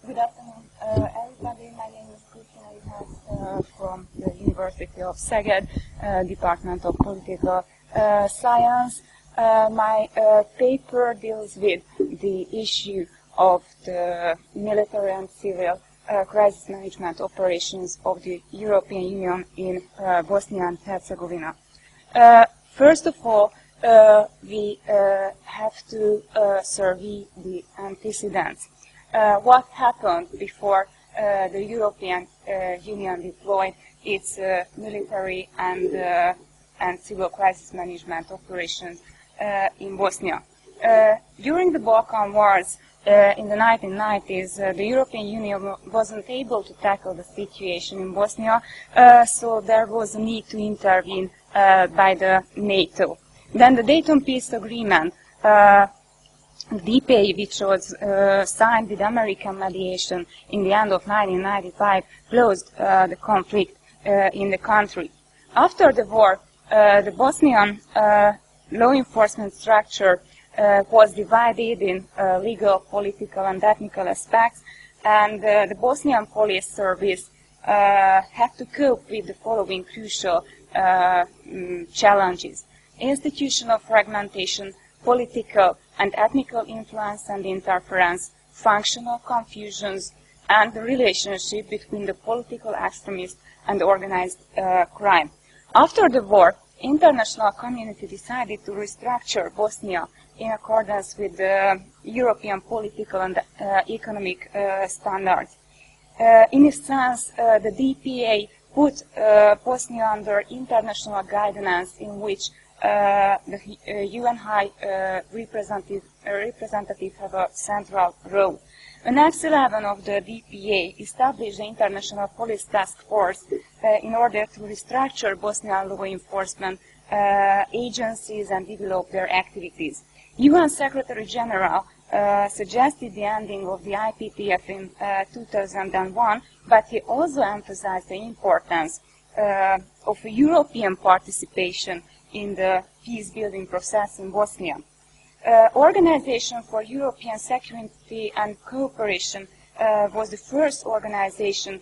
Good afternoon, everybody. My name is Kristina Juhász from the University of Szeged, Department of Political Science. My paper deals with the issue of the military and civil crisis management operations of the European Union in Bosnia and Herzegovina. First of all, we have to survey the antecedents. What happened before the European Union deployed its military and civil crisis management operations in Bosnia. During the Balkan Wars in the 1990s, the European Union wasn't able to tackle the situation in Bosnia, so there was a need to intervene by the NATO. Then the Dayton Peace Agreement, DPA, which was signed with American mediation in the end of 1995, closed the conflict in the country. After the war, the Bosnian law enforcement structure was divided in legal, political, and technical aspects, and the Bosnian police service had to cope with the following crucial challenges: institutional fragmentation, political and ethnical influence and interference, functional confusions, and the relationship between the political extremists and organized crime. After the war, international community decided to restructure Bosnia in accordance with the European political and economic standards. In a sense, the DPA put Bosnia under international guidance in which the UN High Representative have a central role. Annex 11 of the DPA established the International Police Task Force in order to restructure Bosnian law enforcement agencies and develop their activities. UN Secretary General suggested the ending of the IPTF in 2001, but he also emphasized the importance of a European participation in the peace-building process in Bosnia. Organization for European Security and Cooperation was the first organization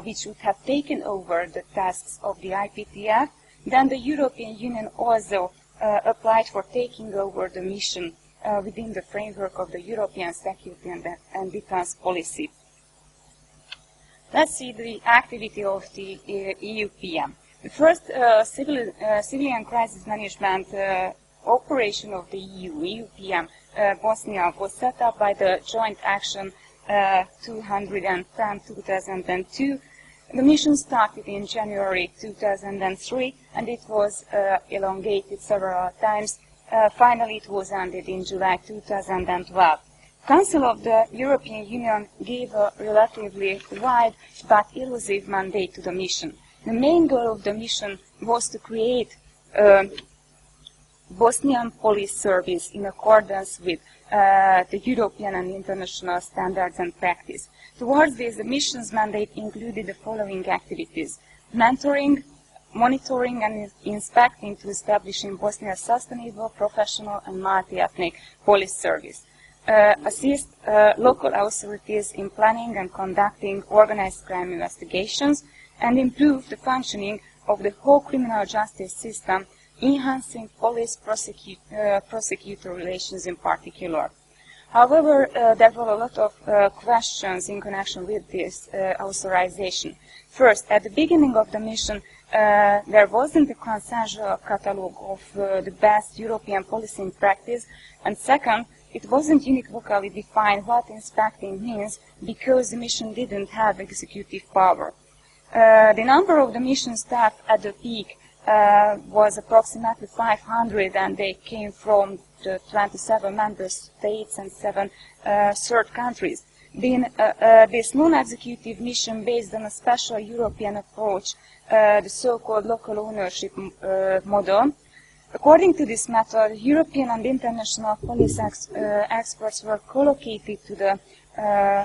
which would have taken over the tasks of the IPTF. Then the European Union also applied for taking over the mission within the framework of the European Security and Defense Policy. Let's see the activity of the EUPM. The first civilian crisis management operation of the EUPM Bosnia was set up by the Joint Action 210-2002. The mission started in January 2003, and it was elongated several times. Finally, it was ended in July 2012. Council of the European Union gave a relatively wide but elusive mandate to the mission. The main goal of the mission was to create a Bosnian police service in accordance with the European and international standards and practice. Towards this, the mission's mandate included the following activities: mentoring, monitoring and inspecting to establish in Bosnia a sustainable, professional and multi-ethnic police service. Assist local authorities in planning and conducting organized crime investigations, and improve the functioning of the whole criminal justice system, enhancing police-prosecutor relations in particular. However, there were a lot of questions in connection with this authorization. First, at the beginning of the mission, there wasn't a consensual catalogue of the best European policing practice, and second, it wasn't unequivocally defined what inspecting means because the mission didn't have executive power. The number of the mission staff at the peak was approximately 500, and they came from the 27 member states and 7 third countries. This non-executive mission based on a special European approach, the so-called local ownership model. According to this method, European and international police experts were collocated to the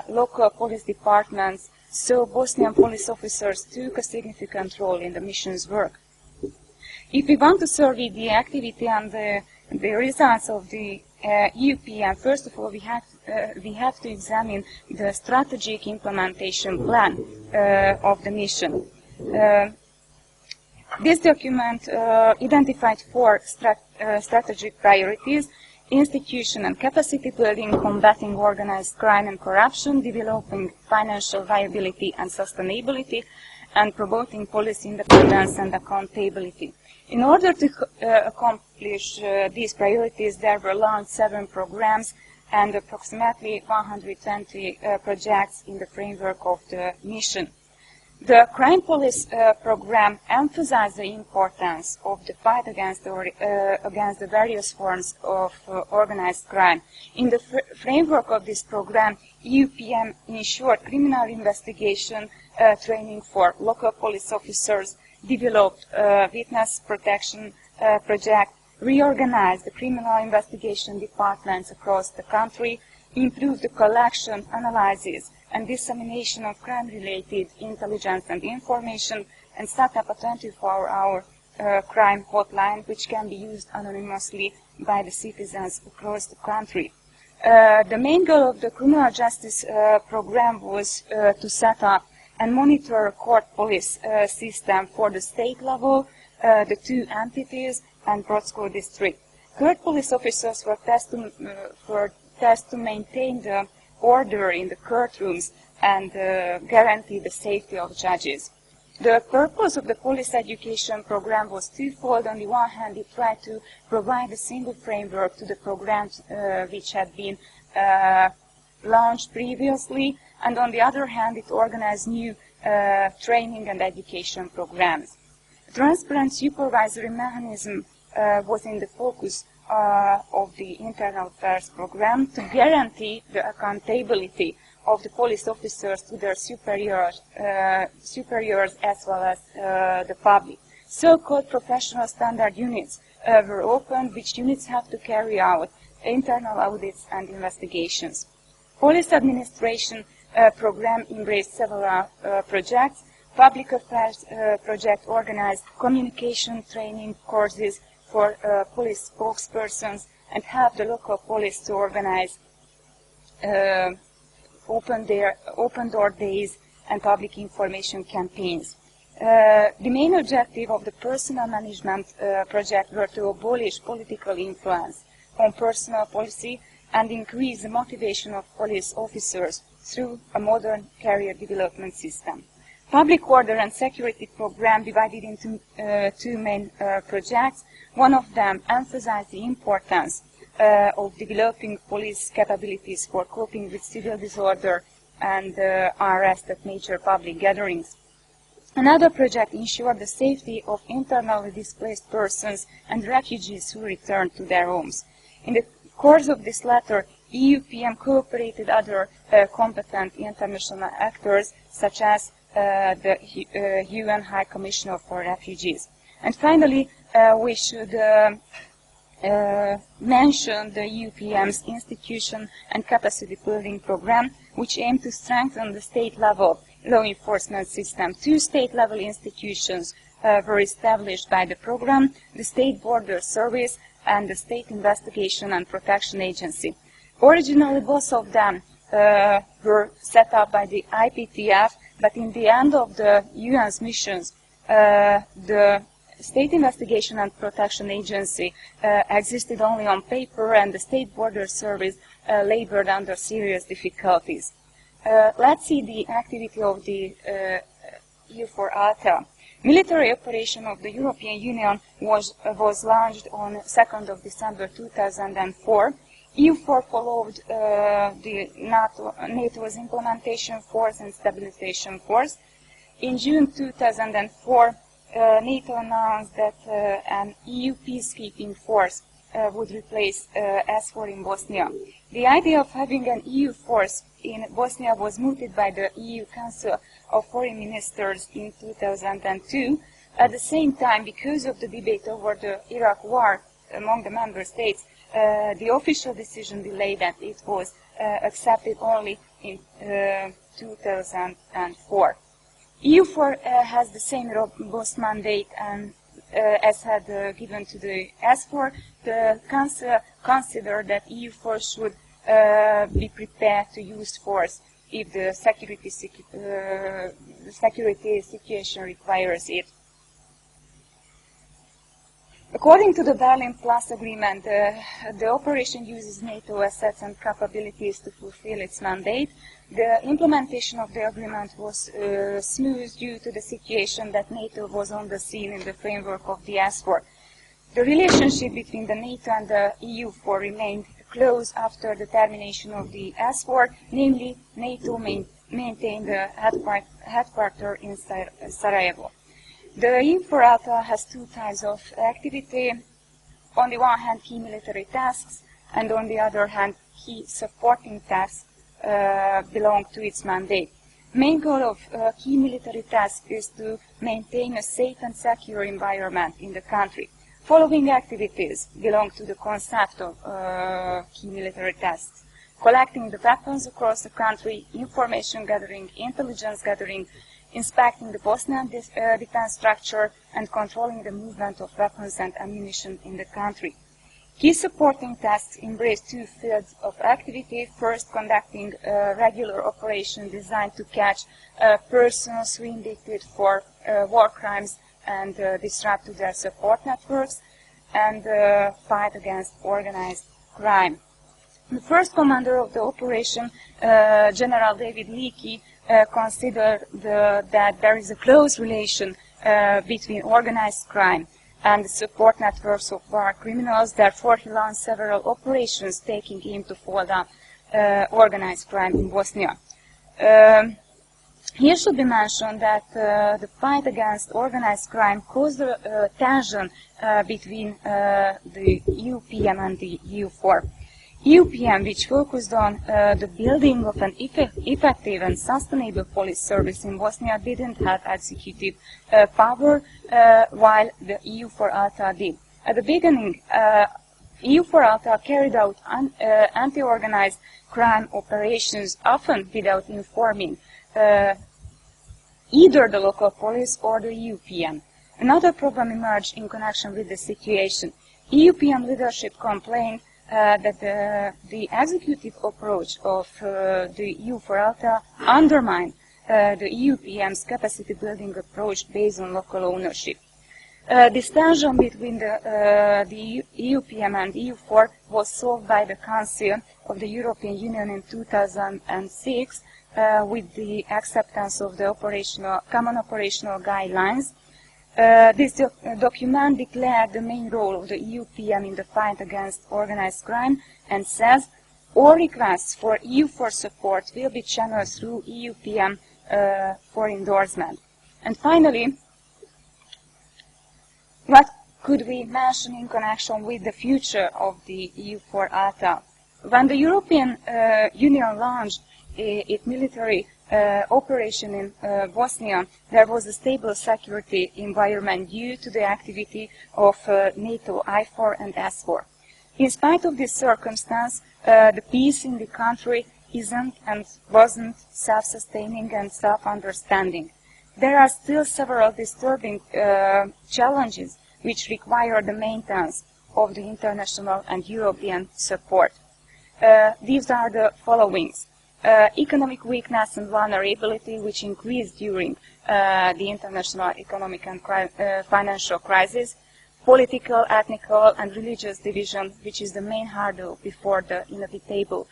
local police departments, so Bosnian police officers took a significant role in the mission's work. If we want to survey the activity and the results of the EUPM, first of all, we have to examine the strategic implementation plan of the mission. This document identified 4 strategic priorities: institution and capacity building, combating organized crime and corruption, developing financial viability and sustainability, and promoting policy independence and accountability. In order to accomplish these priorities, there were launched 7 programs and approximately 120 projects in the framework of the mission. The Crime Police program emphasized the importance of the fight against the various forms of organized crime. In the framework of this program, EUPM ensured criminal investigation training for local police officers, developed witness protection project, reorganized the criminal investigation departments across the country, improved the collection, analysis, and dissemination of crime-related intelligence and information, and set up a 24-hour crime hotline which can be used anonymously by the citizens across the country. The main goal of the criminal justice program was to set up and monitor a court police system for the state level, the 2 entities, and Brodsko district. Court police officers were tasked to maintain the order in the courtrooms and guarantee the safety of judges. The purpose of the police education program was twofold. On the one hand, it tried to provide a single framework to the programs which had been launched previously, and on the other hand, it organized new training and education programs. Transparent supervisory mechanism was in the focus of the internal affairs program to guarantee the accountability of the police officers to their superiors as well as the public. So-called professional standard units were opened, which units have to carry out internal audits and investigations. Police administration program embraced several projects. Public affairs project organized communication training courses for police spokespersons and helped the local police to organize open door days and public information campaigns. The main objective of the personal management project were to abolish political influence on personal policy and increase the motivation of police officers through a modern career development system. Public order and security program divided into 2 main projects. One of them emphasized the importance of developing police capabilities for coping with civil disorder and unrest at major public gatherings. Another project ensured the safety of internally displaced persons and refugees who returned to their homes. In the course of this latter, EUPM cooperated other competent international actors, such as the UN High Commissioner for Refugees. And finally, we should mention the EUPM's institution and capacity building program, which aimed to strengthen the state-level law enforcement system. 2 state-level institutions were established by the program: the State Border Service and the State Investigation and Protection Agency. Originally, both of them were set up by the IPTF, but in the end of the UN's missions, the State Investigation and Protection Agency existed only on paper, and the State Border Service labored under serious difficulties. Let's see the activity of the EU4-ALTA. Military operation of the European Union was launched on 2nd of December 2004. EU4 followed the NATO's implementation force and stabilization force. In June 2004, NATO announced that an EU peacekeeping force would replace SFOR in Bosnia. The idea of having an EU force in Bosnia was mooted by the EU Council of Foreign Ministers in 2002. At the same time, because of the debate over the Iraq war among the member states, the official decision delayed, and it was accepted only in 2004. EU4 has the same robust mandate and as had given to the SFOR, the Council considered that EU force should be prepared to use force if the security situation requires it. According to the Berlin Plus agreement, the operation uses NATO assets and capabilities to fulfill its mandate. The implementation of the agreement was smooth due to the situation that NATO was on the scene in the framework of the SFOR. The relationship between the NATO and the EU4 remained close after the termination of the SFOR, namely NATO maintained the headquarters in Sarajevo. The EU4 has two types of activity. On the one hand, key military tasks, and on the other hand, key supporting tasks belong to its mandate. Main goal of key military tasks is to maintain a safe and secure environment in the country. Following activities belong to the concept of key military tasks: collecting the weapons across the country, information gathering, intelligence gathering, inspecting the Bosnian defense structure, and controlling the movement of weapons and ammunition in the country. Key supporting tasks embrace two fields of activity. First, conducting a regular operation designed to catch persons who indicted for war crimes and disrupt to their support networks, and fight against organized crime. The first commander of the operation, General David Leakey, considered that there is a close relation between organized crime and the support networks of war criminals. Therefore, he launched several operations taking aim to fall down organized crime in Bosnia. Here should be mentioned that the fight against organized crime caused a tension between the EUPM and the EU4. EUPM, which focused on the building of an effective and sustainable police service in Bosnia, didn't have executive power, while the EU4 Alta did. At the beginning, EU4 Alta carried out anti-organized crime operations, often without informing either the local police or the EUPM. Another problem emerged in connection with the situation. EUPM leadership complained that the executive approach of the EU4 Alta undermined the EUPM's capacity building approach based on local ownership. This tension between the EUPM and EU4 was solved by the Council of the European Union in 2006 with the acceptance of the common operational guidelines. This document declared the main role of the EUPM in the fight against organized crime and says all requests for EU4 support will be channeled through EUPM for endorsement. And finally, what could we mention in connection with the future of the EU4 Alta? When the European Union launched its military operation in Bosnia, there was a stable security environment due to the activity of NATO I4 and S4. In spite of this circumstance, the peace in the country isn't and wasn't self-sustaining and self-understanding. There are still several disturbing challenges which require the maintenance of the international and European support. These are the followings. Economic weakness and vulnerability, which increased during the international economic and financial crisis. Political, ethnical, and religious division, which is the main hurdle before the inevitable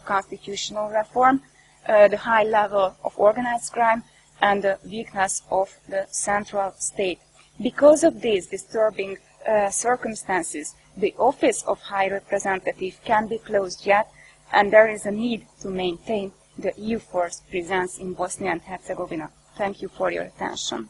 constitutional reform. The high level of organized crime, and the weakness of the central state. Because of these disturbing circumstances, the Office of High Representative can be closed yet, and there is a need to maintain the EU force presence in Bosnia and Herzegovina. Thank you for your attention.